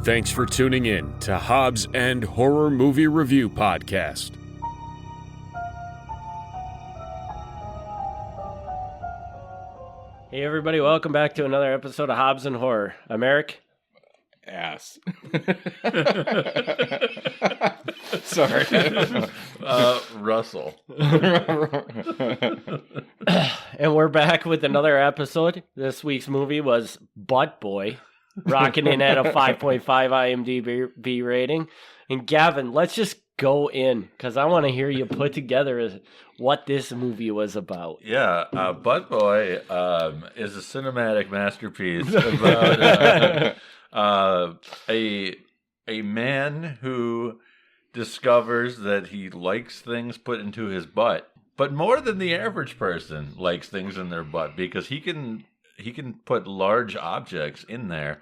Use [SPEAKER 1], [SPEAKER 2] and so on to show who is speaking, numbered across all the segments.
[SPEAKER 1] Thanks for tuning in to Hobbs and Horror Movie Review Podcast.
[SPEAKER 2] Hey everybody, welcome back to another episode of Hobbs and Horror. I'm Eric.
[SPEAKER 3] Ass. Sorry.
[SPEAKER 4] Russell.
[SPEAKER 2] And we're back with another episode. This week's movie was Butt Boy, rocking in at a 5.5 IMDb rating. And Gavin, let's just go in, because I want to hear you put together what this movie was about.
[SPEAKER 4] Yeah, Butt Boy is a cinematic masterpiece about a man who discovers that he likes things put into his butt, but more than the average person likes things in their butt, because he can put large objects in there.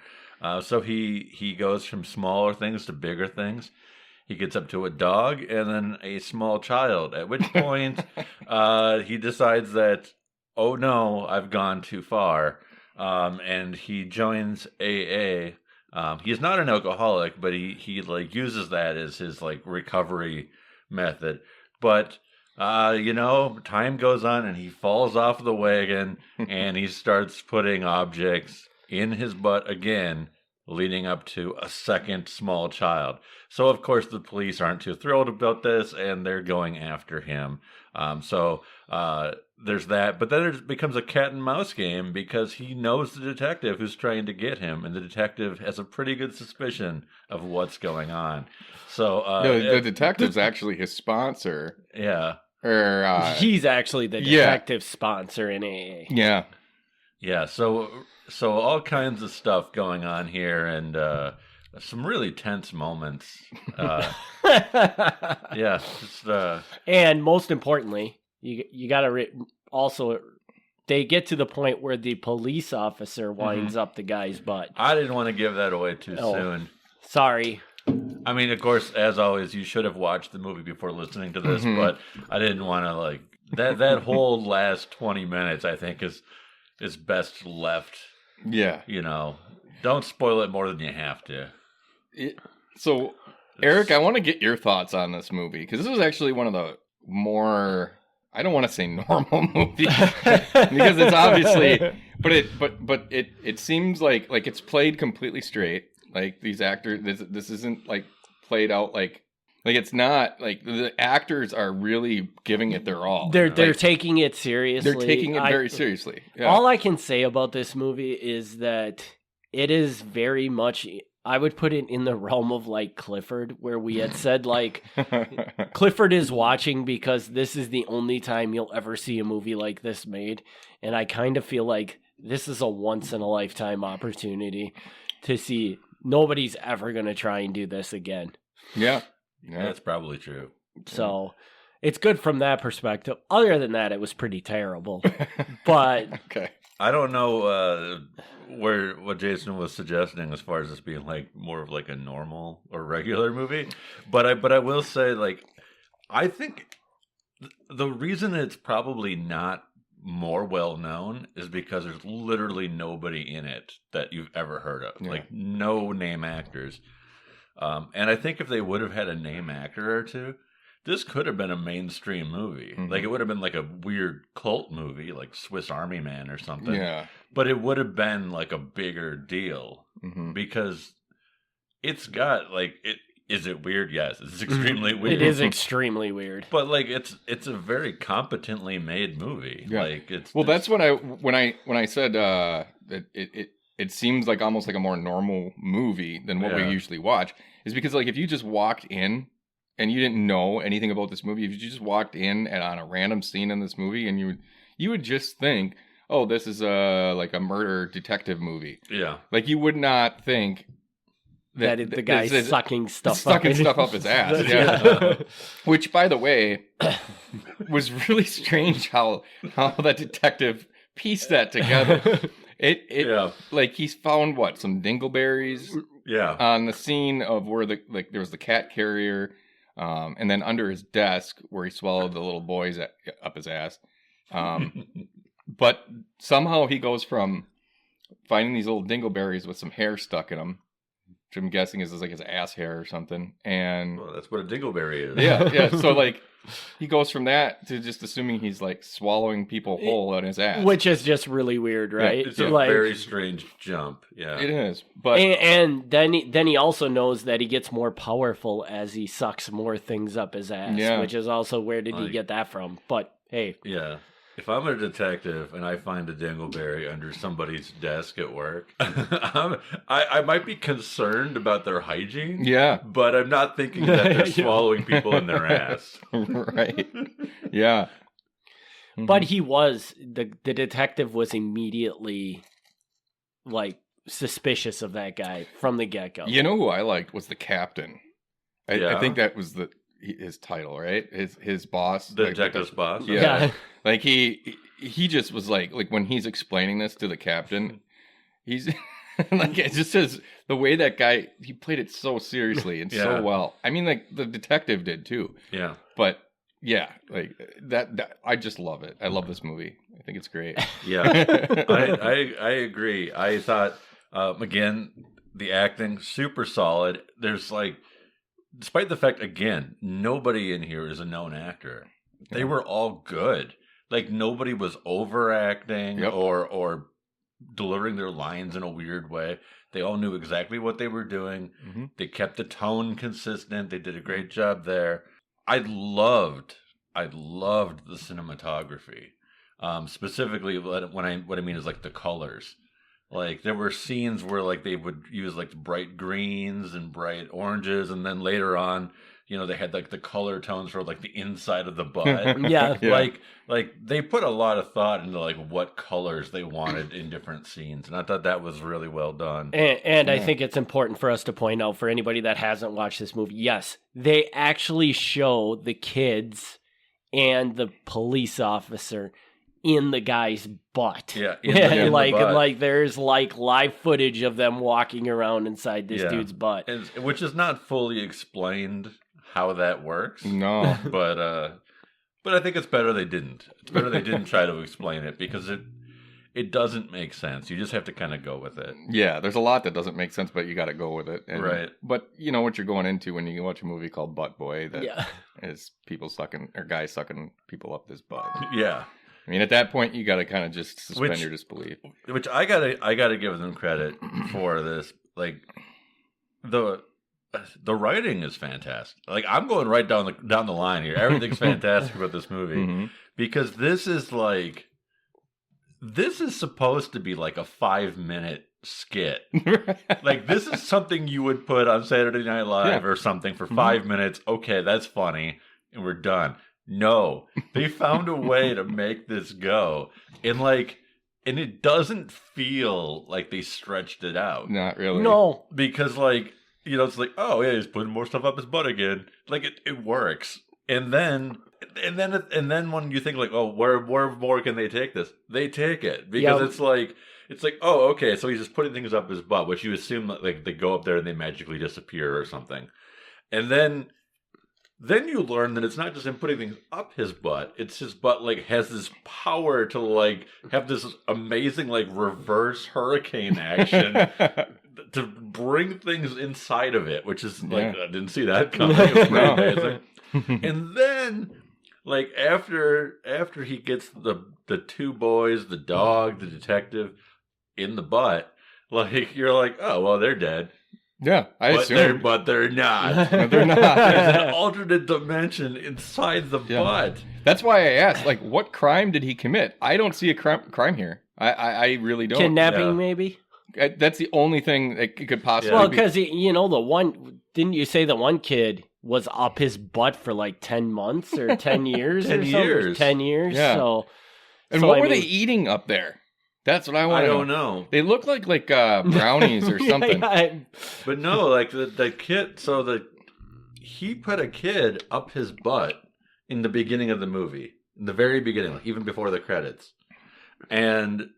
[SPEAKER 4] So he goes from smaller things to bigger things. He gets up to a dog and then a small child, at which point he decides that, oh no, I've gone too far. And he joins AA. He's not an alcoholic, but he like uses that as his like recovery method. But time goes on and he falls off the wagon and he starts putting objects in his butt again, leading up to a second small child. So, of course, the police aren't too thrilled about this, and they're going after him. There's that. But then it becomes a cat and mouse game, because he knows the detective who's trying to get him, and the detective has a pretty good suspicion of what's going on. So
[SPEAKER 3] the detective's actually his sponsor.
[SPEAKER 4] Yeah.
[SPEAKER 2] He's actually the detective sponsor in AA.
[SPEAKER 3] Yeah.
[SPEAKER 4] Yeah, so all kinds of stuff going on here, and some really tense moments. Yeah, just
[SPEAKER 2] and most importantly, you got to also they get to the point where the police officer winds up the guy's butt.
[SPEAKER 4] I didn't want to give that away too soon.
[SPEAKER 2] Sorry.
[SPEAKER 4] I mean, of course, as always, you should have watched the movie before listening to this, but I didn't want to that whole last 20 minutes, I think, is best left.
[SPEAKER 3] Yeah.
[SPEAKER 4] Don't spoil it more than you have to.
[SPEAKER 3] So, Eric, I want to get your thoughts on this movie, because this was actually one of the more, I don't want to say normal movies, because it's obviously, but it seems like it's played completely straight. Like these actors, this isn't like played out like it's not like the actors are really giving it their all.
[SPEAKER 2] They're taking it seriously.
[SPEAKER 3] They're taking it very seriously. Yeah.
[SPEAKER 2] All I can say about this movie is that it is very much, I would put it in the realm of like Clifford, where we had said like Clifford is watching because this is the only time you'll ever see a movie like this made. And I kind of feel like this is a once in a lifetime opportunity to see. Nobody's ever going to try and do this again.
[SPEAKER 3] Yeah.
[SPEAKER 4] Yeah, that's probably true.
[SPEAKER 2] So it's good from that perspective. Other than that, it was pretty terrible. But
[SPEAKER 3] okay.
[SPEAKER 4] I don't know what Jason was suggesting as far as this being like more of like a normal or regular movie, but I will say, like, I think the reason it's probably not more well known is because there's literally nobody in it that you've ever heard of, like no name actors. And I think if they would have had a name actor or two, this could have been a mainstream movie. Like, it would have been like a weird cult movie, like Swiss Army Man or something.
[SPEAKER 3] Yeah.
[SPEAKER 4] But it would have been like a bigger deal, because it's got like it. Is it weird? Yes, it's extremely weird.
[SPEAKER 2] It is extremely weird.
[SPEAKER 4] But like it's a very competently made movie.
[SPEAKER 3] Yeah.
[SPEAKER 4] Like
[SPEAKER 3] that's what when I said that it seems like almost like a more normal movie than what we usually watch, is because like if you just walked in and you didn't know anything about this movie, if you just walked in and on a random scene in this movie, and you would just think, oh, this is like a murder detective movie.
[SPEAKER 4] Yeah.
[SPEAKER 3] Like you would not think
[SPEAKER 2] that the guy's sucking stuff
[SPEAKER 3] up his ass. Yeah. Which, by the way, was really strange how that detective pieced that together. Like he's found some dingleberries on the scene of where there was the cat carrier, and then under his desk where he swallowed the little boys up his ass. But somehow he goes from finding these little dingleberries with some hair stuck in them which I'm guessing is like his ass hair or something. And
[SPEAKER 4] Well, that's what a dingleberry is.
[SPEAKER 3] yeah. So like he goes from that to just assuming he's like swallowing people whole on his ass.
[SPEAKER 2] Which is just really weird, right?
[SPEAKER 4] It's a
[SPEAKER 2] Like,
[SPEAKER 4] very strange jump. Yeah.
[SPEAKER 3] It is. But
[SPEAKER 2] and then he also knows that he gets more powerful as he sucks more things up his ass,
[SPEAKER 3] Yeah.
[SPEAKER 2] which is also where did he
[SPEAKER 4] Like-
[SPEAKER 2] get that from? But hey,
[SPEAKER 4] Yeah. If I'm a detective and I find a dingleberry under somebody's desk at work, I might be concerned about their hygiene.
[SPEAKER 3] yeah.
[SPEAKER 4] But I'm not thinking that they're
[SPEAKER 2] Yeah.
[SPEAKER 4] swallowing people in their ass.
[SPEAKER 3] Right. Yeah.
[SPEAKER 2] but he was the detective was immediately like suspicious of that guy from the get go.
[SPEAKER 3] You know who I liked was the captain. I
[SPEAKER 4] Yeah.
[SPEAKER 3] think that was his title, right? His boss,
[SPEAKER 4] The
[SPEAKER 3] like,
[SPEAKER 4] detective's boss?
[SPEAKER 3] Yeah. Like he just was like when he's explaining this to the captain, he's like it just says the way that guy he played it so seriously and
[SPEAKER 4] Yeah.
[SPEAKER 3] so well. I mean, like the detective did too,
[SPEAKER 4] Yeah.
[SPEAKER 3] but yeah, like that I just love it. I love this movie. I think it's great.
[SPEAKER 4] Yeah. I agree. I thought, again, the acting, super solid. There's like, despite the fact, again, nobody in here is a known actor. They
[SPEAKER 3] Yeah.
[SPEAKER 4] were all good. Like, nobody was overacting
[SPEAKER 3] Yep.
[SPEAKER 4] or delivering their lines in a weird way. They all knew exactly what they were doing.
[SPEAKER 3] Mhm.
[SPEAKER 4] They kept the tone consistent. They did a great job there. I loved the cinematography. Specifically, what I mean is like the colors. Like there were scenes where like they would use like bright greens and bright oranges, and then later on, you know, they had like the color tones for like the inside of the butt.
[SPEAKER 2] Yeah.
[SPEAKER 3] Yeah.
[SPEAKER 4] Like they put a lot of thought into like what colors they wanted in different scenes, and I thought that was really well done.
[SPEAKER 2] And I
[SPEAKER 3] Yeah.
[SPEAKER 2] think it's important for us to point out for anybody that hasn't watched this movie, yes, they actually show the kids and the police officer in the guy's butt.
[SPEAKER 4] Yeah, in the butt.
[SPEAKER 2] like there's like live footage of them walking around inside this
[SPEAKER 4] Yeah.
[SPEAKER 2] dude's butt.
[SPEAKER 4] And, which is not fully explained how that works.
[SPEAKER 3] No.
[SPEAKER 4] But I think it's better they didn't. It's better they didn't try to explain it because it doesn't make sense. You just have to kind of go with it.
[SPEAKER 3] Yeah, there's a lot that doesn't make sense, but you got to go with it. And,
[SPEAKER 4] Right.
[SPEAKER 3] But you know what you're going into when you watch a movie called Butt Boy that
[SPEAKER 2] Yeah.
[SPEAKER 3] is people sucking or guys sucking people up this butt.
[SPEAKER 4] Yeah.
[SPEAKER 3] I mean, at that point, you got to kind of just suspend
[SPEAKER 4] Which-
[SPEAKER 3] your disbelief.
[SPEAKER 4] Which I gotta give them credit for this. Like the writing is fantastic. Like I'm going right down the line here. Everything's fantastic about this movie
[SPEAKER 3] Mhm.
[SPEAKER 4] because this is supposed to be like a 5-minute skit. Like this is something you would put on Saturday Night Live
[SPEAKER 3] Yeah.
[SPEAKER 4] or something for 5 minutes. Okay, that's funny, and we're done. No, they found a way to make this go, and it doesn't feel like they stretched it out
[SPEAKER 3] Not really.
[SPEAKER 2] No.
[SPEAKER 4] because it's like, oh yeah, he's putting more stuff up his butt again. Like it works, and then when you think like, oh, where more can they take this? They take it because
[SPEAKER 2] Yeah.
[SPEAKER 4] it's like, oh, okay, so he's just putting things up his butt, which you assume that like they go up there and they magically disappear or something, and then you learn that it's not just him putting things up his butt; it's his butt like has this power to like have this amazing like reverse hurricane action to bring things inside of it, which is like
[SPEAKER 3] Yeah.
[SPEAKER 4] I didn't see that coming. It was pretty
[SPEAKER 3] No.
[SPEAKER 4] amazing. And then like after he gets the two boys, the dog, the detective in the butt, like you're like, oh well, they're dead.
[SPEAKER 3] Yeah, I assume.
[SPEAKER 4] But they're not.
[SPEAKER 3] But they're not.
[SPEAKER 4] There's an alternate dimension inside the
[SPEAKER 3] Yeah.
[SPEAKER 4] butt.
[SPEAKER 3] That's why I asked, like, what crime did he commit? I don't see a crime here. I really don't.
[SPEAKER 2] Kidnapping,
[SPEAKER 4] Yeah.
[SPEAKER 2] maybe?
[SPEAKER 3] That's the only thing that could possibly
[SPEAKER 2] Well,
[SPEAKER 3] be.
[SPEAKER 2] because, didn't you say the one kid was up his butt for like 10 months or 10 years
[SPEAKER 4] 10
[SPEAKER 2] or something?
[SPEAKER 4] years.
[SPEAKER 2] 10 years.
[SPEAKER 3] Yeah.
[SPEAKER 2] So,
[SPEAKER 3] And
[SPEAKER 2] so,
[SPEAKER 3] what
[SPEAKER 2] I
[SPEAKER 3] were they
[SPEAKER 2] mean-
[SPEAKER 3] eating up there? That's what I want
[SPEAKER 4] I
[SPEAKER 3] to know.
[SPEAKER 4] don't know.
[SPEAKER 3] They look like brownies or something.
[SPEAKER 2] Yeah,
[SPEAKER 4] But no, like the kid, he put a kid up his butt in the beginning of the movie, in the very beginning, like even before the credits. And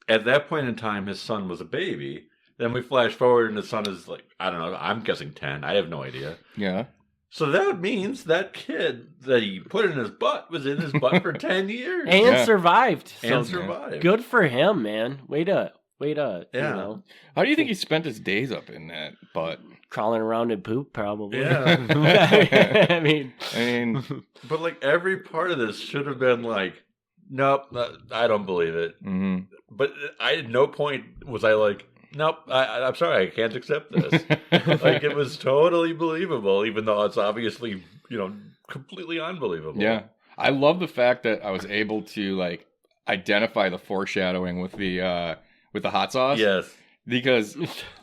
[SPEAKER 4] at that point in time, his son was a baby. Then we flash forward and his son is like, I don't know, I'm guessing 10. I have no idea.
[SPEAKER 3] Yeah.
[SPEAKER 4] So that means that kid that he put in his butt was in his butt for 10 years.
[SPEAKER 2] and
[SPEAKER 3] Yeah.
[SPEAKER 2] survived. So
[SPEAKER 4] And survived.
[SPEAKER 2] good for him, man. Way to Way to,
[SPEAKER 4] Yeah.
[SPEAKER 3] How do you think he spent his days up in that butt?
[SPEAKER 2] crawling around in poop, probably.
[SPEAKER 4] Yeah.
[SPEAKER 2] I mean,
[SPEAKER 4] But like every part of this should have been like, nope, I don't believe it.
[SPEAKER 3] mhm.
[SPEAKER 4] But at no point was I like, nope, I'm sorry, I can't accept this. Like it was totally believable, even though it's obviously, completely unbelievable.
[SPEAKER 3] Yeah. I love the fact that I was able to like identify the foreshadowing with the hot sauce.
[SPEAKER 4] Yes.
[SPEAKER 3] Because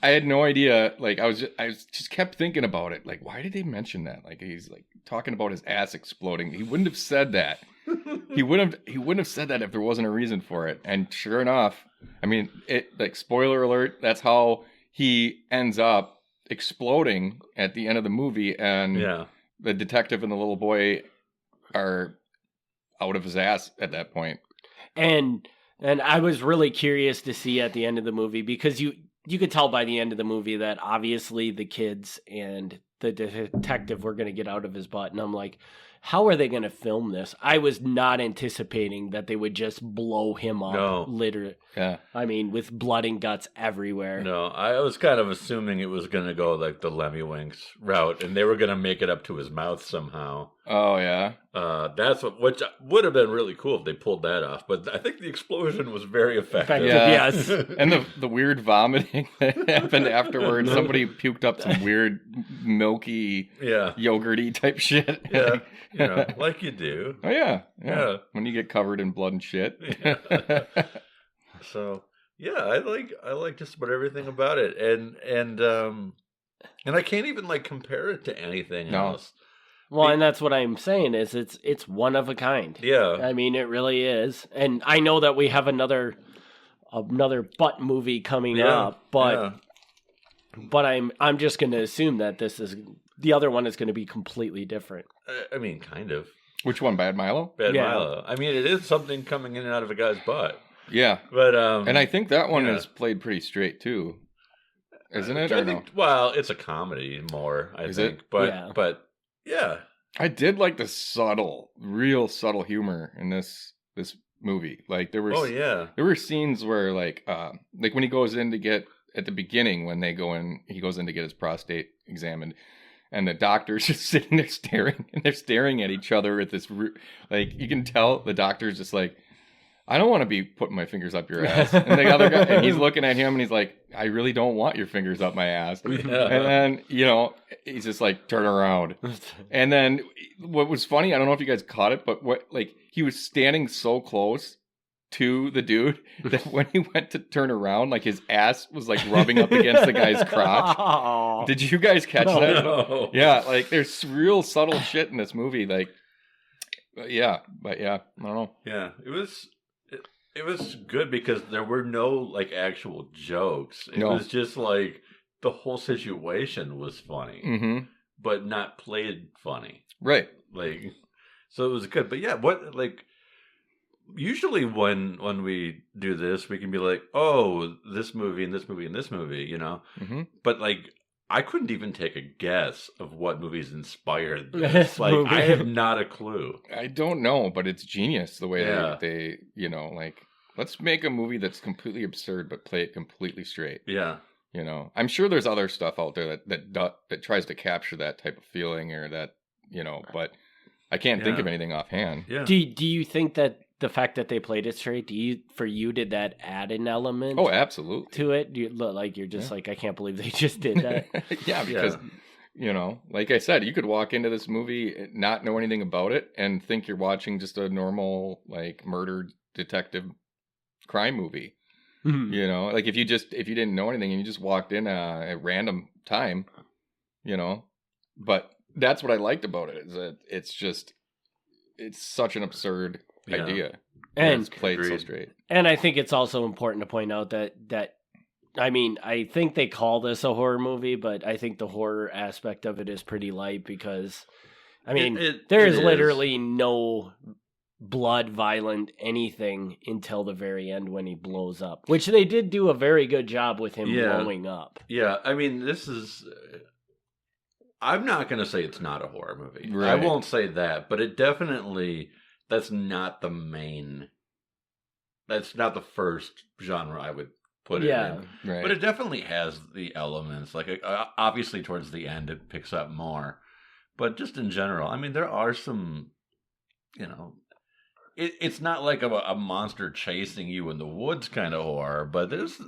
[SPEAKER 3] I had no idea. Like I just kept thinking about it. Like, why did they mention that? Like he's like talking about his ass exploding. He wouldn't have said that. He wouldn't have said that if there wasn't a reason for it. And sure enough, I mean, spoiler alert, that's how he ends up exploding at the end of the movie, and the detective and the little boy are out of his ass at that point.
[SPEAKER 2] and I was really curious to see at the end of the movie, because you could tell by the end of the movie that obviously the kids and the detective were going to get out of his butt. And I'm like, how are they going to film this? I was not anticipating that they would just blow him up.
[SPEAKER 4] No.
[SPEAKER 2] Literally.
[SPEAKER 3] Yeah.
[SPEAKER 2] I mean, with blood and guts everywhere.
[SPEAKER 4] No, I was kind of assuming it was going to go like the Lemmy Winks route, and they were going to make it up to his mouth somehow.
[SPEAKER 3] Oh yeah.
[SPEAKER 4] Which would have been really cool if they pulled that off. But I think the explosion was very effective.
[SPEAKER 3] Yeah.
[SPEAKER 2] Yes.
[SPEAKER 3] And the weird vomiting that happened afterwards. Somebody puked up some weird milky, yogurty type shit.
[SPEAKER 4] Yeah, like you do.
[SPEAKER 3] Oh yeah. When you get covered in blood and shit.
[SPEAKER 4] So yeah, I like just about everything about it, and I can't even like compare it to anything else.
[SPEAKER 2] Well, and that's what I'm saying is it's one of a kind.
[SPEAKER 4] Yeah.
[SPEAKER 2] I mean, it really is. And I know that we have another butt movie coming up, but I'm just going to assume that the other one is going to be completely different.
[SPEAKER 4] I mean, kind of.
[SPEAKER 3] Which one, Bad Milo?
[SPEAKER 4] Bad Milo. I mean, it is something coming in and out of a guy's butt.
[SPEAKER 3] Yeah.
[SPEAKER 4] But
[SPEAKER 3] and I think that one is played pretty straight too. Isn't it?
[SPEAKER 4] I think, well, it's a comedy more, I think. But yeah.
[SPEAKER 3] I did like the real subtle humor in this movie. Like there were scenes where like when he goes in to get at the beginning when he goes in to get his prostate examined, and the doctor's just sitting there staring, and they're staring at each other at this like you can tell the doctor's just like, I don't want to be putting my fingers up your ass. And the other guy, and he's looking at him and he's like, I really don't want your fingers up my ass. Yeah. And then, he's just like, turn around. And then what was funny, I don't know if you guys caught it, but he was standing so close to the dude that when he went to turn around, like his ass was like rubbing up against the guy's crotch. Did you guys catch that?
[SPEAKER 4] No.
[SPEAKER 3] Yeah, like there's real subtle shit in this movie. Like, I don't know.
[SPEAKER 4] Yeah, it was good because there were no like actual jokes. It was just like the whole situation was funny, but not played funny.
[SPEAKER 3] Right.
[SPEAKER 4] Like, so it was good. But yeah, usually when we do this, we can be like, oh, this movie and this movie and this movie, But like, I couldn't even take a guess of what movies inspired this. Like, I have not a clue.
[SPEAKER 3] I don't know, but it's genius the way they let's make a movie that's completely absurd but play it completely straight.
[SPEAKER 4] Yeah.
[SPEAKER 3] I'm sure there's other stuff out there that tries to capture that type of feeling or that, but I can't think of anything offhand.
[SPEAKER 4] Yeah.
[SPEAKER 2] Do you think that the fact that they played it straight, did that add an element?
[SPEAKER 3] Oh, absolutely.
[SPEAKER 2] To it? Do you look like you're just like, I can't believe they just did that?
[SPEAKER 3] Yeah, because like I said, you could walk into this movie not know anything about it and think you're watching just a normal like murder detective crime movie. Like if you didn't know anything and you just walked in at random time, but that's what I liked about it, is that it's such an absurd idea, and it's played so straight.
[SPEAKER 2] And I think it's also important to point out that I mean, I think they call this a horror movie, but I think the horror aspect of it is pretty light because, I mean, there is literally no blood, violent, anything until the very end when he blows up, which they did do a very good job with him blowing up.
[SPEAKER 4] Yeah, I mean, this is... I'm not going to say it's not a horror movie.
[SPEAKER 3] Right.
[SPEAKER 4] I won't say that, but it definitely... That's not the first genre I would put it in.
[SPEAKER 3] Right.
[SPEAKER 4] But it definitely has the elements. Like, obviously, towards the end, it picks up more. But just in general, I mean, there are some, it's not like a monster chasing you in the woods kind of horror, but there's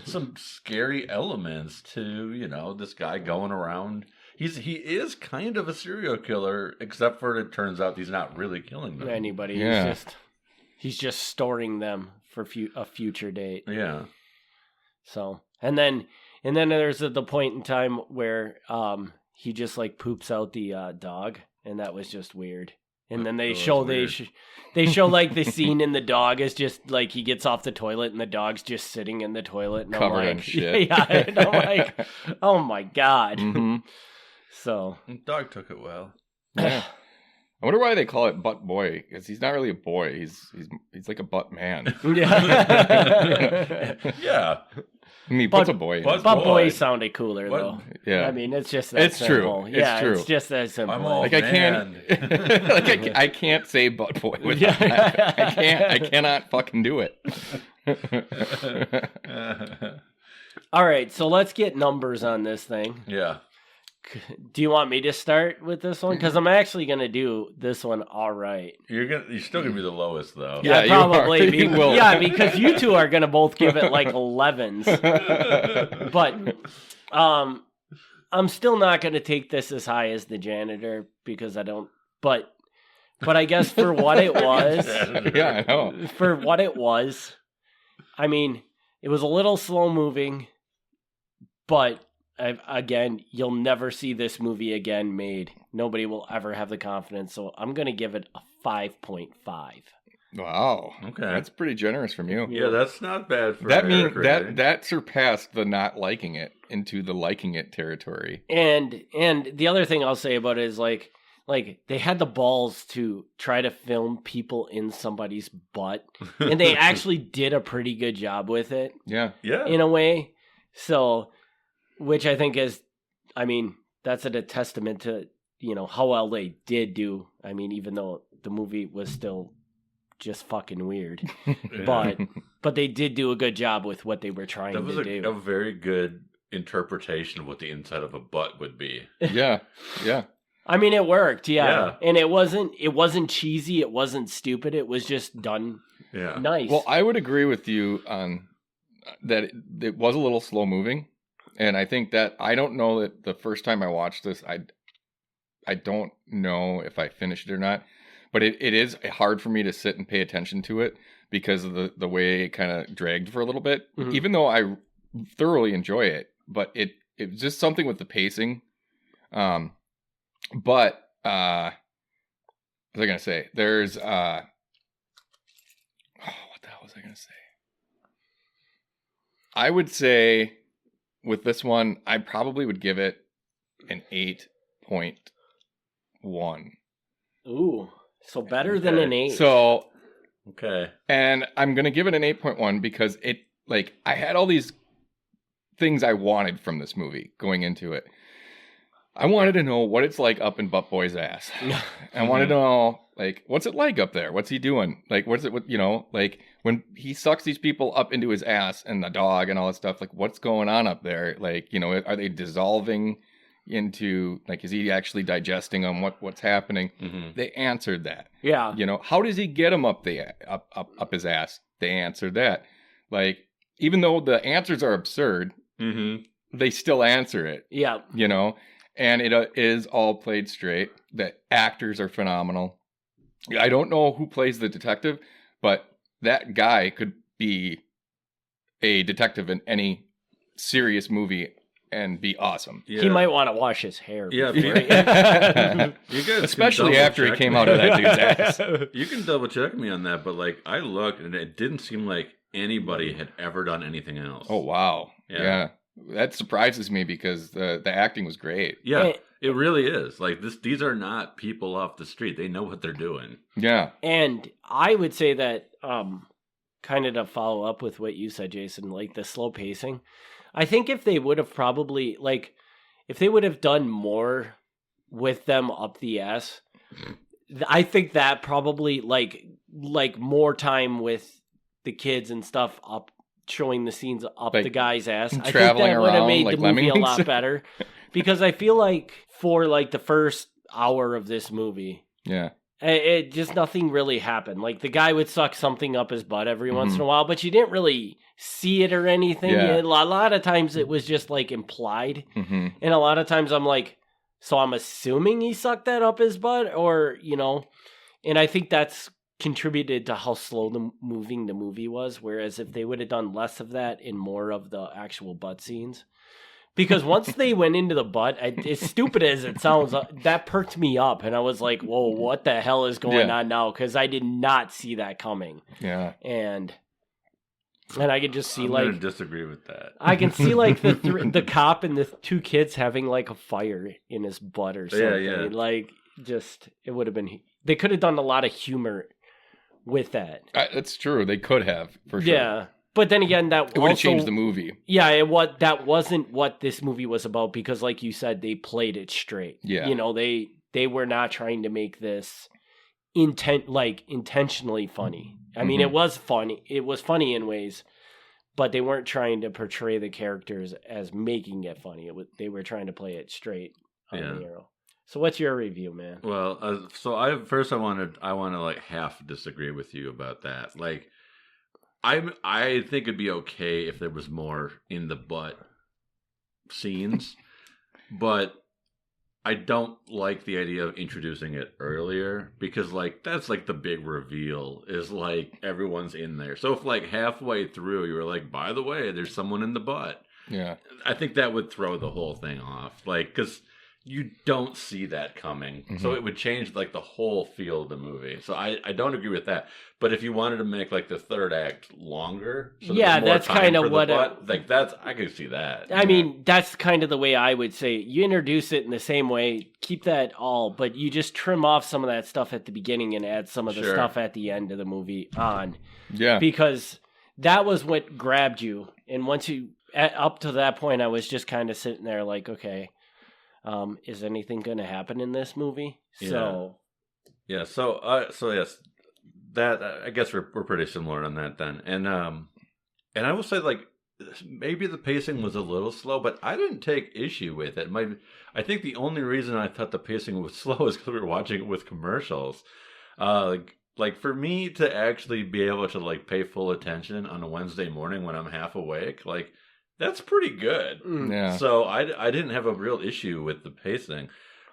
[SPEAKER 4] some scary elements to, this guy going around. He is kind of a serial killer, except for it turns out he's not really killing them.
[SPEAKER 2] Anybody.
[SPEAKER 3] Yeah.
[SPEAKER 2] He's just storing them for a future date.
[SPEAKER 4] Yeah.
[SPEAKER 2] So, and then there's the point in time where he just like poops out the dog, and that was just weird. And then they show like the scene in the dog is just like he gets off the toilet and the dog's just sitting in the toilet and
[SPEAKER 3] covered in shit.
[SPEAKER 2] Yeah, and I'm like, oh my god.
[SPEAKER 3] Mm-hmm.
[SPEAKER 2] So
[SPEAKER 4] The dog took it well.
[SPEAKER 3] Yeah. I wonder why they call it Butt Boy, because he's not really a boy. He's like a butt man.
[SPEAKER 2] yeah.
[SPEAKER 4] Yeah.
[SPEAKER 3] I mean, what's a boy?
[SPEAKER 4] Butt
[SPEAKER 2] Butt
[SPEAKER 4] boy
[SPEAKER 2] boy sounded cooler
[SPEAKER 4] What?
[SPEAKER 2] though.
[SPEAKER 3] Yeah.
[SPEAKER 2] I mean, it's just that
[SPEAKER 3] It's
[SPEAKER 2] simple.
[SPEAKER 3] true.
[SPEAKER 2] Yeah,
[SPEAKER 3] It's true.
[SPEAKER 2] it's just that simple.
[SPEAKER 4] I'm all
[SPEAKER 3] Like I can't, I can't say Butt Boy without that. I cannot fucking do it.
[SPEAKER 2] All right, so let's get numbers on this thing.
[SPEAKER 4] Yeah.
[SPEAKER 2] Do you want me to start with this one? Because I'm actually going to do this one all right.
[SPEAKER 4] You're still gonna be the lowest though.
[SPEAKER 3] Yeah, you
[SPEAKER 2] probably.
[SPEAKER 3] are. You will.
[SPEAKER 2] Yeah, because you two are going to both give it like 11s. But I'm still not going to take this as high as The Janitor because I don't. But I guess for what it was,
[SPEAKER 3] Yeah, I know.
[SPEAKER 2] for what it was, I mean, it was a little slow moving, but again, you'll never see this movie again made. Nobody will ever have the confidence. So I'm going to give it a 5.5.
[SPEAKER 3] Wow.
[SPEAKER 4] Okay.
[SPEAKER 3] That's pretty generous from you.
[SPEAKER 4] Yeah, that's not bad for
[SPEAKER 3] That
[SPEAKER 4] Eric
[SPEAKER 3] means
[SPEAKER 4] rating.
[SPEAKER 3] that surpassed the not liking it into the liking it territory.
[SPEAKER 2] And the other thing I'll say about it is like they had the balls to try to film people in somebody's butt, and they actually did a pretty good job with it
[SPEAKER 3] Yeah.
[SPEAKER 4] Yeah.
[SPEAKER 2] in a way. So, which I think is, I mean, that's a testament to, how well they did do. I mean, even though the movie was still just fucking weird,
[SPEAKER 4] Yeah.
[SPEAKER 2] but they did do a good job with what they were trying
[SPEAKER 4] That was
[SPEAKER 2] to do.
[SPEAKER 4] a very good interpretation of what the inside of a butt would be.
[SPEAKER 3] Yeah. Yeah.
[SPEAKER 2] I mean, it worked, yeah.
[SPEAKER 4] Yeah.
[SPEAKER 2] And it wasn't cheesy, it wasn't stupid, it was just done
[SPEAKER 4] Yeah.
[SPEAKER 2] nice.
[SPEAKER 3] Well, I would agree with you on that it was a little slow moving. And I think that I don't know that the first time I watched this, I don't know if I finished it or not. But it is hard for me to sit and pay attention to it because of the way it kind of dragged for a little bit.
[SPEAKER 2] Mhm.
[SPEAKER 3] Even though I thoroughly enjoy it, but it was just something with the pacing. But what was I gonna say? There's what the hell was I gonna say? I would say with this one, I probably would give it an 8.1.
[SPEAKER 2] Ooh, so better than an 8.
[SPEAKER 3] So,
[SPEAKER 4] Okay.
[SPEAKER 3] and I'm going to give it an 8.1 because it, like, I had all these things I wanted from this movie going into it. I wanted to know what it's like up in Butt Boy's ass. I wanted to know, like, what's it like up there? What's he doing? Like, what's it, like, when he sucks these people up into his ass and the dog and all that stuff, like, what's going on up there? Like, are they dissolving into, like, is he actually digesting them? What's happening?
[SPEAKER 4] Mm-hmm.
[SPEAKER 3] They answered that.
[SPEAKER 2] Yeah.
[SPEAKER 3] How does he get them up his ass? They answered that. Like, even though the answers are absurd,
[SPEAKER 4] Mm-hmm.
[SPEAKER 3] they still answer it,
[SPEAKER 2] Yeah.
[SPEAKER 3] and it is all played straight. The actors are phenomenal. I don't know who plays the detective, but that guy could be a detective in any serious movie and be awesome.
[SPEAKER 4] Yeah.
[SPEAKER 2] He might want to wash his hair.
[SPEAKER 4] Yeah,
[SPEAKER 2] before
[SPEAKER 4] you
[SPEAKER 2] he-
[SPEAKER 4] guys
[SPEAKER 3] Especially
[SPEAKER 4] can
[SPEAKER 3] after he
[SPEAKER 4] double-check
[SPEAKER 3] came
[SPEAKER 4] me.
[SPEAKER 3] out of that dude's ass.
[SPEAKER 4] You can double check me on that, but like I looked and it didn't seem like anybody had ever done anything else.
[SPEAKER 3] Oh, wow.
[SPEAKER 4] Yeah.
[SPEAKER 3] Yeah. That surprises me because the acting was great.
[SPEAKER 4] Yeah,
[SPEAKER 2] And-
[SPEAKER 4] it really is. Like these are not people off the street. They know what they're doing.
[SPEAKER 3] Yeah.
[SPEAKER 2] And I would say that, kind of to follow up with what you said, Jason, like the slow pacing. I think if they would have probably, like, if they would have done more with them up the ass, I think that probably, like more time with the kids and stuff up showing the scenes up
[SPEAKER 3] Like,
[SPEAKER 2] the guy's ass. I think
[SPEAKER 3] traveling
[SPEAKER 2] that would have
[SPEAKER 3] around
[SPEAKER 2] made
[SPEAKER 3] like
[SPEAKER 2] the movie a
[SPEAKER 3] lemmings.
[SPEAKER 2] lot better. Because I feel like for like the first hour of this movie,
[SPEAKER 3] Yeah.
[SPEAKER 2] it just nothing really happened. Like the guy would suck something up his butt every once in
[SPEAKER 3] Mhm.
[SPEAKER 2] a while, but you didn't really see it or anything.
[SPEAKER 3] Yeah.
[SPEAKER 2] A lot of times it was just like implied.
[SPEAKER 3] Mm-hmm.
[SPEAKER 2] And a lot of times I'm like, so I'm assuming he sucked that up his butt, or, you know, and I think that's contributed to how slow moving the movie was. Whereas if they would have done less of that and more of the actual butt scenes, because once they went into the butt, as stupid as it sounds, that perked me up. And I was like, whoa, what the hell is going on now? Because I did not see that coming.
[SPEAKER 3] Yeah.
[SPEAKER 2] And I could just see
[SPEAKER 4] I'm
[SPEAKER 2] like
[SPEAKER 4] gonna disagree with that.
[SPEAKER 2] I can see like the cop and the two kids having like a fire in his butt or something.
[SPEAKER 4] Yeah.
[SPEAKER 2] Like just it would have been. They could have done a lot of humor with that.
[SPEAKER 3] That's true. They could have, for sure.
[SPEAKER 2] Yeah, but then again, that
[SPEAKER 3] It would have
[SPEAKER 2] also
[SPEAKER 3] changed the movie.
[SPEAKER 2] Yeah, that wasn't what this movie was about because, like you said, they played it straight.
[SPEAKER 3] Yeah.
[SPEAKER 2] You know, they were not trying to make this intentionally funny. I mean, it was funny. It was funny in ways, but they weren't trying to portray the characters as making it funny. They were trying to play it straight on the arrow. So, what's your review, man?
[SPEAKER 4] Well, I want to like half disagree with you about that. Like, I think it'd be okay if there was more in the butt scenes, but I don't like the idea of introducing it earlier because like that's like the big reveal is like everyone's in there. So if like halfway through you were like, by the way, there's someone in the butt.
[SPEAKER 3] Yeah.
[SPEAKER 4] I think that would throw the whole thing off. Like, because you don't see that coming. So it would change like the whole feel of the movie. So I don't agree with that. But if you wanted to make like the third act longer, so
[SPEAKER 2] yeah,
[SPEAKER 4] there's more
[SPEAKER 2] that's
[SPEAKER 4] time
[SPEAKER 2] kind
[SPEAKER 4] for
[SPEAKER 2] of
[SPEAKER 4] the
[SPEAKER 2] what
[SPEAKER 4] butt, like that's I could see that.
[SPEAKER 2] I mean, that's kind of the way I would say it. You introduce it in the same way, keep that all, but you just trim off some of that stuff at the beginning and add some of the stuff at the end of the movie on.
[SPEAKER 3] Yeah.
[SPEAKER 2] Because that was what grabbed you. And once you, up to that point, I was just kind of sitting there like, okay, is anything going to happen in this movie?
[SPEAKER 4] Yeah.
[SPEAKER 2] So
[SPEAKER 4] yes, that I guess we're pretty similar on that then. And I will say like maybe the pacing was a little slow, but I didn't take issue with it. I think the only reason I thought the pacing was slow is because we were watching it with commercials. Like for me to actually be able to like pay full attention on a Wednesday morning when I'm half awake, like that's pretty good.
[SPEAKER 3] Yeah.
[SPEAKER 4] So I didn't have a real issue with the pacing.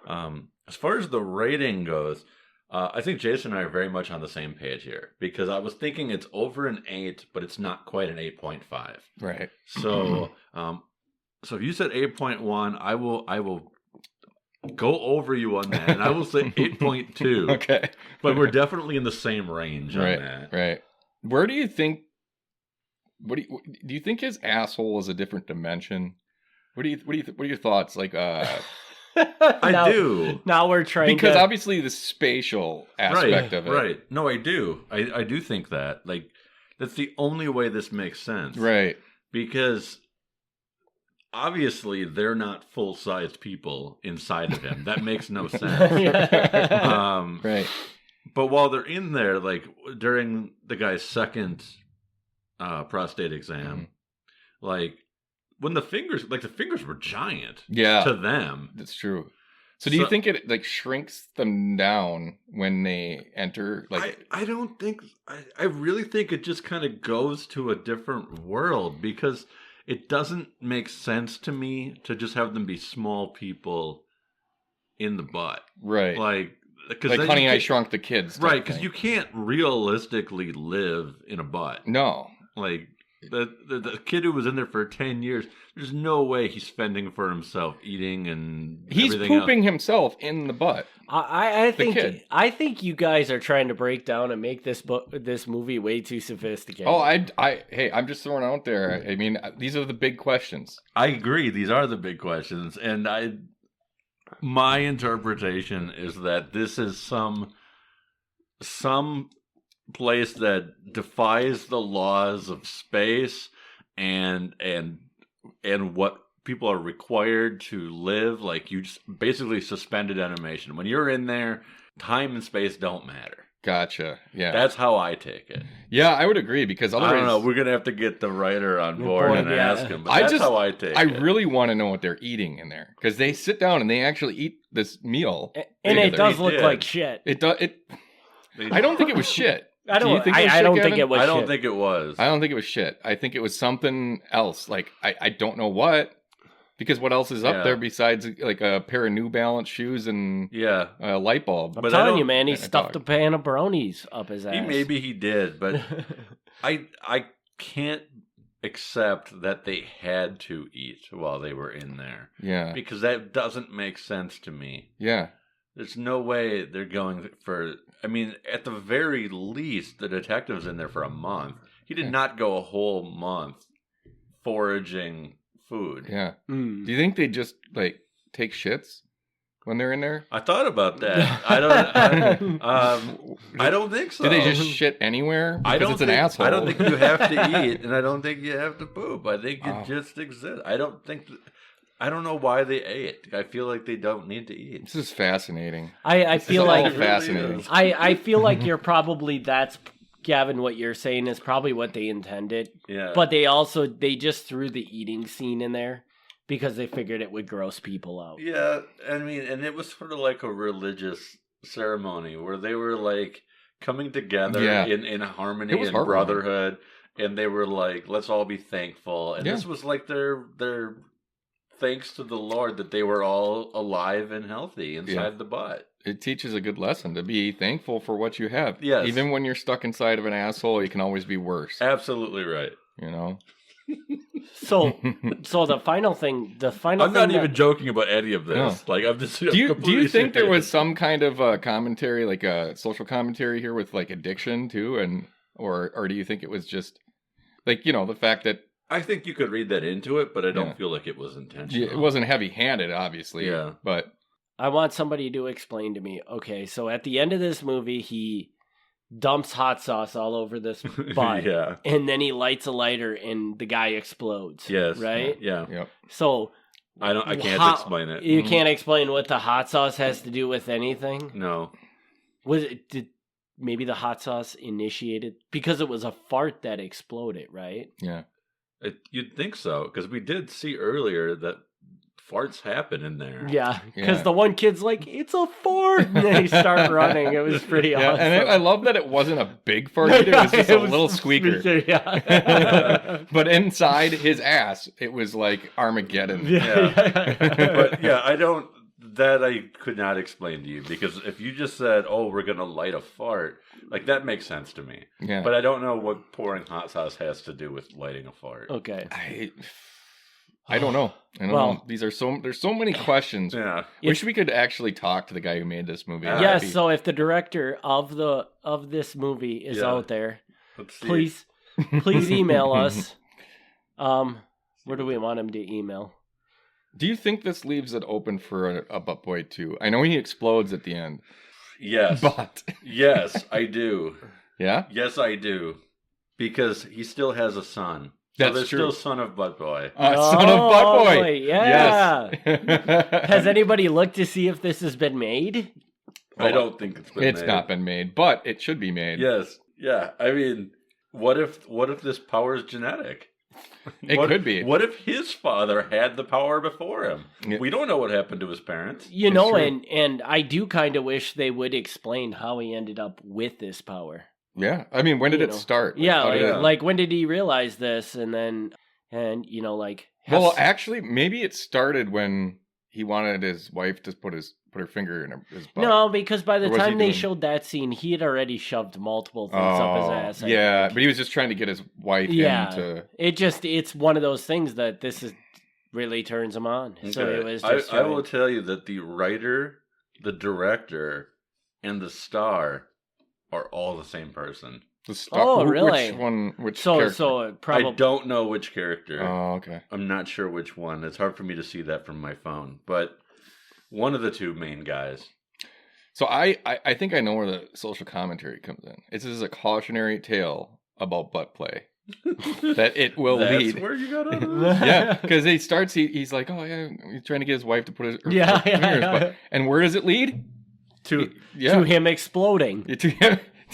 [SPEAKER 4] As far as the rating goes, I think Jason and I are very much on the same page here because I was thinking it's over an 8, but it's not quite an 8.5.
[SPEAKER 3] Right.
[SPEAKER 4] So, so if you said 8.1, I will go over you on that, and I will say 8.2.
[SPEAKER 3] Okay.
[SPEAKER 4] But we're definitely in the same range on that.
[SPEAKER 3] Right. Where do you think? Do you think his asshole is a different dimension? What are your thoughts? Like,
[SPEAKER 4] I do.
[SPEAKER 2] Now we're trying
[SPEAKER 3] because
[SPEAKER 2] to...
[SPEAKER 3] obviously the spatial aspect of it.
[SPEAKER 4] Right. No, I do. I do think that. Like, that's the only way this makes sense.
[SPEAKER 3] Right.
[SPEAKER 4] Because obviously they're not full-sized people inside of him. That makes no sense.
[SPEAKER 3] Right.
[SPEAKER 4] But while they're in there, like during the guy's second prostate exam, like when the fingers were giant to them.
[SPEAKER 3] That's true. So do you think it like shrinks them down when they enter? Like,
[SPEAKER 4] I don't think. I really think it just kind of goes to a different world because it doesn't make sense to me to just have them be small people in the butt,
[SPEAKER 3] right?
[SPEAKER 4] Like
[SPEAKER 3] Honey, I Shrunk the Kids,
[SPEAKER 4] right? Because you can't realistically live in a butt.
[SPEAKER 3] No,
[SPEAKER 4] like the kid who was in there for 10 years. There's no way he's fending for himself, eating and
[SPEAKER 3] he's
[SPEAKER 4] everything
[SPEAKER 3] pooping
[SPEAKER 4] else.
[SPEAKER 3] himself in the butt.
[SPEAKER 2] I think you guys are trying to break down and make this movie way too sophisticated.
[SPEAKER 3] Oh, hey, I'm just throwing out there. I mean, these are the big questions.
[SPEAKER 4] I agree. These are the big questions, and my interpretation is that this is some place that defies the laws of space and what people are required to live. Like you just basically suspended animation. When you're in there, time and space don't matter.
[SPEAKER 3] Gotcha. Yeah.
[SPEAKER 4] That's how I take it.
[SPEAKER 3] Yeah, I would agree because otherwise,
[SPEAKER 4] I don't know. We're gonna have to get the writer on board and ask him. But that's how I take it.
[SPEAKER 3] I really want to know what they're eating in there because they sit down and they actually eat this meal,
[SPEAKER 2] and it does look like shit.
[SPEAKER 3] It does. I don't think it was shit.
[SPEAKER 2] I don't think it was.
[SPEAKER 4] I don't think it was.
[SPEAKER 3] I don't think it was shit. I think it was something else. Like I don't know what. Because what else is up there besides like a pair of New Balance shoes and a light bulb?
[SPEAKER 2] I'm telling you, man, he stuffed a pan of bronies up his ass.
[SPEAKER 4] Maybe he did, but I can't accept that they had to eat while they were in there.
[SPEAKER 3] Yeah.
[SPEAKER 4] Because that doesn't make sense to me.
[SPEAKER 3] Yeah.
[SPEAKER 4] There's no way they're going for... I mean, at the very least, the detective's in there for a month. He did not go a whole month foraging food.
[SPEAKER 3] Yeah. Do you think they just like take shits when they're in there?
[SPEAKER 4] I thought about that. I don't think so.
[SPEAKER 3] Do they just shit anywhere? Because it's an asshole.
[SPEAKER 4] I don't think you have to eat, and I don't think you have to poop. I think it just exists. I don't know why they ate. I feel like they don't need to eat.
[SPEAKER 3] This is fascinating.
[SPEAKER 2] I feel like
[SPEAKER 3] fascinating.
[SPEAKER 2] I feel like you're probably Gavin, what you're saying is probably what they intended.
[SPEAKER 4] Yeah.
[SPEAKER 2] But they just threw the eating scene in there because they figured it would gross people out.
[SPEAKER 4] Yeah, I mean, and it was sort of like a religious ceremony where they were like coming together in harmony and brotherhood, and they were like, let's all be thankful. And this was like their thanks to the Lord that they were all alive and healthy inside the butt.
[SPEAKER 3] It teaches a good lesson to be thankful for what you have.
[SPEAKER 4] Yes.
[SPEAKER 3] Even when you're stuck inside of an asshole, you can always be worse.
[SPEAKER 4] Absolutely right.
[SPEAKER 3] You know?
[SPEAKER 2] So the final thing...
[SPEAKER 4] I'm not even joking about any of this. No. Like, I'm just...
[SPEAKER 3] Do you think there was some kind of commentary, like a social commentary here with, like, addiction, too? Or do you think it was just, like, you know, the fact that...
[SPEAKER 4] I think you could read that into it, but I don't feel like it was intentional.
[SPEAKER 3] It wasn't heavy-handed, obviously.
[SPEAKER 4] Yeah.
[SPEAKER 3] But...
[SPEAKER 2] I want somebody to explain to me. Okay, so at the end of this movie, he dumps hot sauce all over this butt.
[SPEAKER 4] Yeah.
[SPEAKER 2] And then he lights a lighter and the guy explodes.
[SPEAKER 4] Yes.
[SPEAKER 2] Right?
[SPEAKER 4] Yeah.
[SPEAKER 3] Yep.
[SPEAKER 2] So
[SPEAKER 4] I can't explain it.
[SPEAKER 2] You can't explain what the hot sauce has to do with anything?
[SPEAKER 4] No.
[SPEAKER 2] Did maybe the hot sauce initiated because it was a fart that exploded, right?
[SPEAKER 3] Yeah.
[SPEAKER 4] You'd think so, because we did see earlier that farts happen in there.
[SPEAKER 2] Yeah, because the one kid's like, it's a fart, and they start running. It was pretty awesome.
[SPEAKER 3] And I love that it wasn't a big fart either. It was just a little squeaker. But inside his ass, it was like Armageddon.
[SPEAKER 4] But I could not explain to you, because if you just said, oh, we're going to light a fart, like that makes sense to me.
[SPEAKER 3] Yeah.
[SPEAKER 4] But I don't know what pouring hot sauce has to do with lighting a fart.
[SPEAKER 2] Okay.
[SPEAKER 3] I don't know. There's so many questions.
[SPEAKER 4] Yeah.
[SPEAKER 3] Wish we could actually talk to the guy who made this movie.
[SPEAKER 2] Yes, so if the director of this movie is out there, please email us. Where do we want him to email?
[SPEAKER 3] Do you think this leaves it open for a Butt Boy 2? I know he explodes at the end.
[SPEAKER 4] Yes.
[SPEAKER 3] But
[SPEAKER 4] yes, I do.
[SPEAKER 3] Yeah?
[SPEAKER 4] Yes, I do. Because he still has a son.
[SPEAKER 3] That's
[SPEAKER 4] there's
[SPEAKER 3] true.
[SPEAKER 4] Still son of Butt Boy.
[SPEAKER 3] Son of Butt Boy.
[SPEAKER 2] Yeah.
[SPEAKER 3] Yes.
[SPEAKER 2] Has anybody looked to see if this has been made?
[SPEAKER 4] I don't think it's been made.
[SPEAKER 3] It's not been made, but it should be made.
[SPEAKER 4] Yes. Yeah. I mean, what if this power is genetic?
[SPEAKER 3] It could be.
[SPEAKER 4] What if his father had the power before him?
[SPEAKER 3] Yeah.
[SPEAKER 4] We don't know what happened to his parents.
[SPEAKER 2] You know, and I do kind of wish they would explain how he ended up with this power.
[SPEAKER 3] Yeah. I mean, when did it start?
[SPEAKER 2] Like when did he realize this? And
[SPEAKER 3] Well, actually, maybe it started when he wanted his wife to put her finger in his butt.
[SPEAKER 2] No, because by the time they showed that scene, he had already shoved multiple things up his ass.
[SPEAKER 3] Yeah, but he was just trying to get his wife into...
[SPEAKER 2] It's one of those things that really turns him on. Okay. So it was just...
[SPEAKER 4] I will tell you that the writer, the director, and the star are all the same person.
[SPEAKER 3] The star,
[SPEAKER 2] oh, really?
[SPEAKER 3] Which one? Which character?
[SPEAKER 2] So probably...
[SPEAKER 4] I don't know which character.
[SPEAKER 3] Oh, okay.
[SPEAKER 4] I'm not sure which one. It's hard for me to see that from my phone. But one of the two main guys.
[SPEAKER 3] So I think I know where the social commentary comes in. This is a cautionary tale about butt play. That it will lead.
[SPEAKER 4] That's where you got out of this?
[SPEAKER 3] Yeah, because he's like, oh yeah, he's trying to get his wife to put his finger in his butt. And where does it lead?
[SPEAKER 2] To him exploding.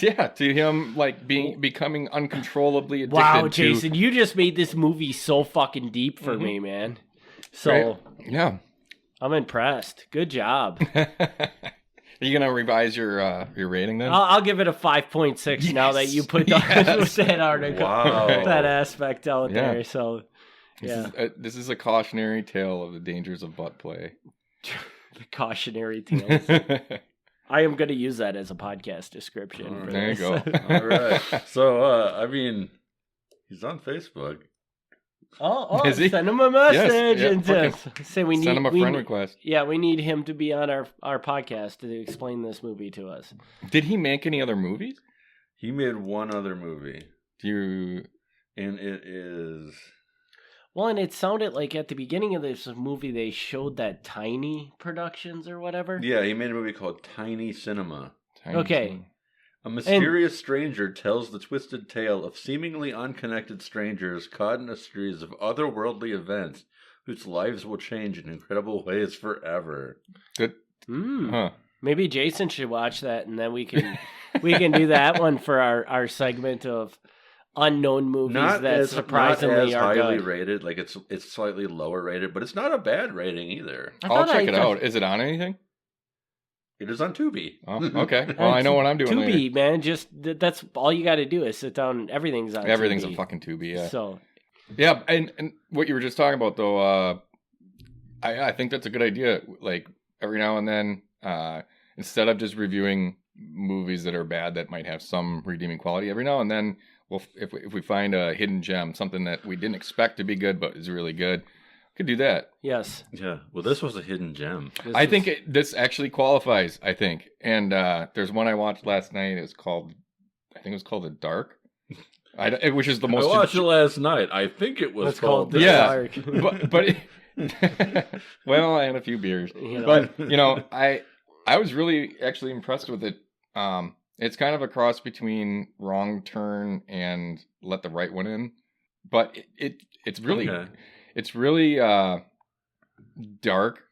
[SPEAKER 3] Yeah, to him like becoming uncontrollably addicted.
[SPEAKER 2] Wow,
[SPEAKER 3] to...
[SPEAKER 2] Jason, you just made this movie so fucking deep for me, man. So
[SPEAKER 3] Right. Yeah,
[SPEAKER 2] I'm impressed. Good job.
[SPEAKER 3] Are you gonna revise your rating then?
[SPEAKER 2] I'll give it a 5.6 now that you put that article,
[SPEAKER 4] Wow.
[SPEAKER 2] that aspect out
[SPEAKER 3] Yeah.
[SPEAKER 2] there. So, yeah,
[SPEAKER 3] This is a cautionary tale of the dangers of butt play.
[SPEAKER 2] the cautionary tales. I am going to use that as a podcast description. For
[SPEAKER 3] There you
[SPEAKER 2] this.
[SPEAKER 3] go.
[SPEAKER 4] All right. So, I mean, he's on Facebook.
[SPEAKER 3] Is he?
[SPEAKER 2] Send him a message
[SPEAKER 3] yeah,
[SPEAKER 2] and
[SPEAKER 3] fucking
[SPEAKER 2] say we need
[SPEAKER 3] Send him a friend request.
[SPEAKER 2] Yeah, we need him to be on our podcast to explain this movie to us.
[SPEAKER 3] Did he make any other movies?
[SPEAKER 4] He made one other movie,
[SPEAKER 3] Do you?
[SPEAKER 4] and it is...
[SPEAKER 2] Well, and it sounded like at the beginning of this movie they showed that Tiny Productions or whatever.
[SPEAKER 4] Yeah, he made a movie called Tiny Cinema.
[SPEAKER 2] Okay.
[SPEAKER 4] A mysterious stranger tells the twisted tale of seemingly unconnected strangers caught in a series of otherworldly events whose lives will change in incredible ways forever.
[SPEAKER 3] Good. Huh.
[SPEAKER 2] Maybe Jason should watch that, and then we can do that one for our segment of unknown movies that surprisingly
[SPEAKER 4] not as
[SPEAKER 2] are
[SPEAKER 4] highly
[SPEAKER 2] good.
[SPEAKER 4] rated. Like it's slightly lower rated, but it's not a bad rating either.
[SPEAKER 3] I'll check it out. Is it on anything?
[SPEAKER 4] It is on Tubi.
[SPEAKER 3] Oh, okay. Well, I know what I'm doing
[SPEAKER 2] Tubi,
[SPEAKER 3] later.
[SPEAKER 2] man, just that's all you got to do is sit down. Everything's on.
[SPEAKER 3] Everything's
[SPEAKER 2] Tubi.
[SPEAKER 3] a fucking Tubi, yeah.
[SPEAKER 2] So,
[SPEAKER 3] Yeah, and what you were just talking about, though, I think that's a good idea. Like, every now and then, instead of just reviewing movies that are bad that might have some redeeming quality, every now and then, if we find a hidden gem, something that we didn't expect to be good but is really good, we could do that.
[SPEAKER 2] yes,
[SPEAKER 4] Yeah. Well, this was a hidden gem.
[SPEAKER 3] I think this actually qualifies, I think. And there's one I watched last night. I think it was called The Dark. Which is the most...
[SPEAKER 4] I watched it last night. I think it was called...
[SPEAKER 2] The
[SPEAKER 3] Yeah.
[SPEAKER 2] Dark.
[SPEAKER 3] but well, I had a few beers.
[SPEAKER 2] You know.
[SPEAKER 3] But, I was really actually impressed with it. It's kind of a cross between Wrong Turn and Let the Right One In. But it's really...
[SPEAKER 4] Okay.
[SPEAKER 3] It's really dark.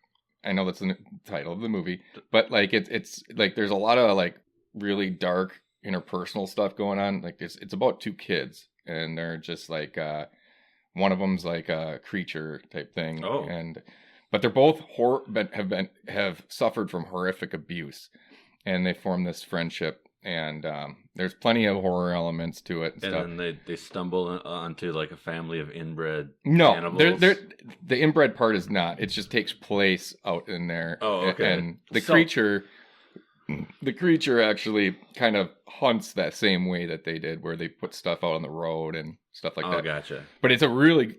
[SPEAKER 3] I know that's the title of the movie, but like it's like there's a lot of like really dark interpersonal stuff going on. Like it's about two kids, and they're just like one of them's like a creature type thing,
[SPEAKER 4] Oh.
[SPEAKER 3] but they're both have suffered from horrific abuse, and they form this friendship. And there's plenty of horror elements to it and stuff.
[SPEAKER 4] And then they stumble onto like a family of inbred
[SPEAKER 3] No,
[SPEAKER 4] animals.
[SPEAKER 3] the inbred part is not. It just takes place out in there.
[SPEAKER 4] Oh, okay.
[SPEAKER 3] And the creature actually kind of hunts that same way that they did, where they put stuff out on the road and stuff like that.
[SPEAKER 4] Oh, gotcha.
[SPEAKER 3] But it's a really,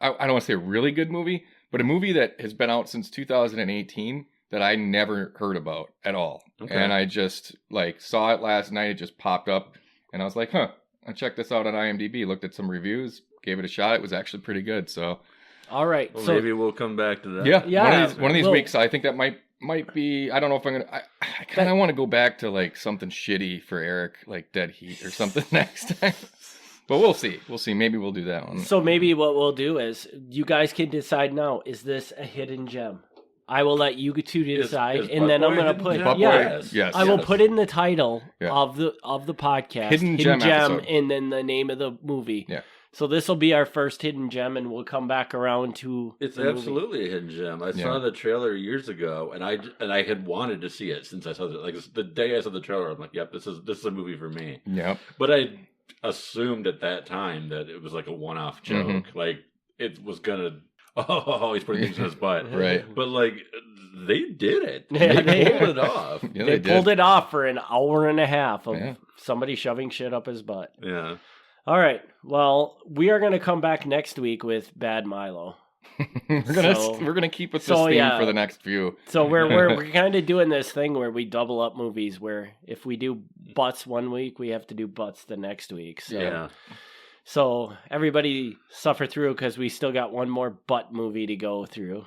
[SPEAKER 3] I don't want to say a really good movie, but a movie that has been out since 2018 that I never heard about at all.
[SPEAKER 4] Okay.
[SPEAKER 3] And I just like saw it last night. It just popped up and I was like, I'll check this out on IMDb. Looked at some reviews, gave it a shot. It was actually pretty good. So,
[SPEAKER 2] all right.
[SPEAKER 4] Well,
[SPEAKER 2] so
[SPEAKER 4] maybe we'll come back to that.
[SPEAKER 3] yeah. One of these
[SPEAKER 2] well-
[SPEAKER 3] weeks, I think that might be, I don't know if I'm going to, I kind of want to go back to like something shitty for Eric, like Dead Heat or something next time. But we'll see. Maybe we'll do that one.
[SPEAKER 2] So maybe what we'll do is you guys can decide now, is this a hidden gem? I will let you two decide,
[SPEAKER 4] is
[SPEAKER 2] and then I'm
[SPEAKER 4] Butt Boy
[SPEAKER 2] going to
[SPEAKER 4] hidden
[SPEAKER 2] put
[SPEAKER 4] gem?
[SPEAKER 3] Butt Boy, yes.
[SPEAKER 2] I will put in the title
[SPEAKER 3] Yeah.
[SPEAKER 2] of the podcast,
[SPEAKER 3] Hidden Gem episode.
[SPEAKER 2] and then the name of the movie.
[SPEAKER 3] Yeah.
[SPEAKER 2] So this will be our first hidden gem, and we'll come back around to
[SPEAKER 4] It's
[SPEAKER 2] the movie.
[SPEAKER 4] absolutely a hidden gem. I
[SPEAKER 3] Yeah.
[SPEAKER 4] saw the trailer years ago, and I had wanted to see it since I saw it. Like the day I saw the trailer, I'm like, "Yep, this is a movie for me."
[SPEAKER 3] Yep.
[SPEAKER 4] But I assumed at that time that it was like a one-off joke.
[SPEAKER 3] Mm-hmm.
[SPEAKER 4] Like it was gonna. Oh, he's putting things in his butt.
[SPEAKER 3] Right.
[SPEAKER 4] But like they did it.
[SPEAKER 2] Yeah,
[SPEAKER 4] they pulled it off.
[SPEAKER 3] Yeah,
[SPEAKER 2] They
[SPEAKER 3] did.
[SPEAKER 2] pulled it off for an hour and a half of
[SPEAKER 3] Yeah.
[SPEAKER 2] somebody shoving shit up his butt.
[SPEAKER 4] Yeah.
[SPEAKER 2] All right. Well, we are going to come back next week with Bad Milo.
[SPEAKER 3] we're gonna keep with this
[SPEAKER 2] So,
[SPEAKER 3] theme
[SPEAKER 2] yeah.
[SPEAKER 3] for the next few.
[SPEAKER 2] So we're kind of doing this thing where we double up movies. Where if we do butts one week, we have to do butts the next week. So
[SPEAKER 4] Yeah.
[SPEAKER 2] so everybody suffer through because we still got one more butt movie to go through,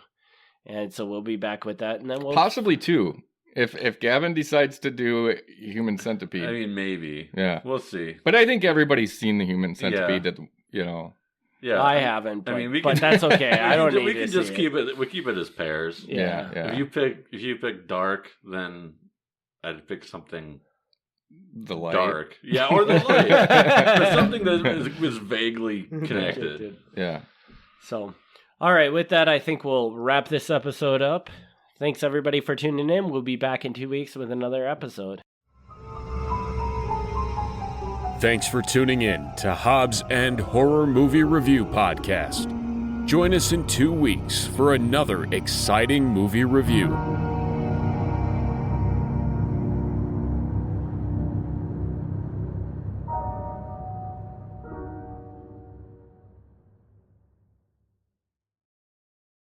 [SPEAKER 2] and so we'll be back with that, and then we'll
[SPEAKER 3] Possibly two. If Gavin decides to do Human Centipede,
[SPEAKER 4] I mean, maybe.
[SPEAKER 3] yeah.
[SPEAKER 4] We'll see.
[SPEAKER 3] But I think everybody's seen the Human Centipede.
[SPEAKER 4] Yeah.
[SPEAKER 3] That you know.
[SPEAKER 4] Yeah.
[SPEAKER 2] I haven't, but,
[SPEAKER 4] I mean, we
[SPEAKER 2] but
[SPEAKER 4] can,
[SPEAKER 2] that's okay. I don't need
[SPEAKER 4] We
[SPEAKER 2] to
[SPEAKER 4] can
[SPEAKER 2] see
[SPEAKER 4] just
[SPEAKER 2] it.
[SPEAKER 4] keep it. We keep it as pairs.
[SPEAKER 2] Yeah.
[SPEAKER 3] Yeah.
[SPEAKER 4] If you pick Dark, then I'd pick something
[SPEAKER 3] The light.
[SPEAKER 4] dark. Yeah, or the light. But something that is vaguely connected.
[SPEAKER 3] Yeah.
[SPEAKER 2] So, all right, with that, I think we'll wrap this episode up. Thanks, everybody, for tuning in. We'll be back in 2 weeks with another episode.
[SPEAKER 1] Thanks for tuning in to Hobbs and Horror Movie Review Podcast. Join us in 2 weeks for another exciting movie review.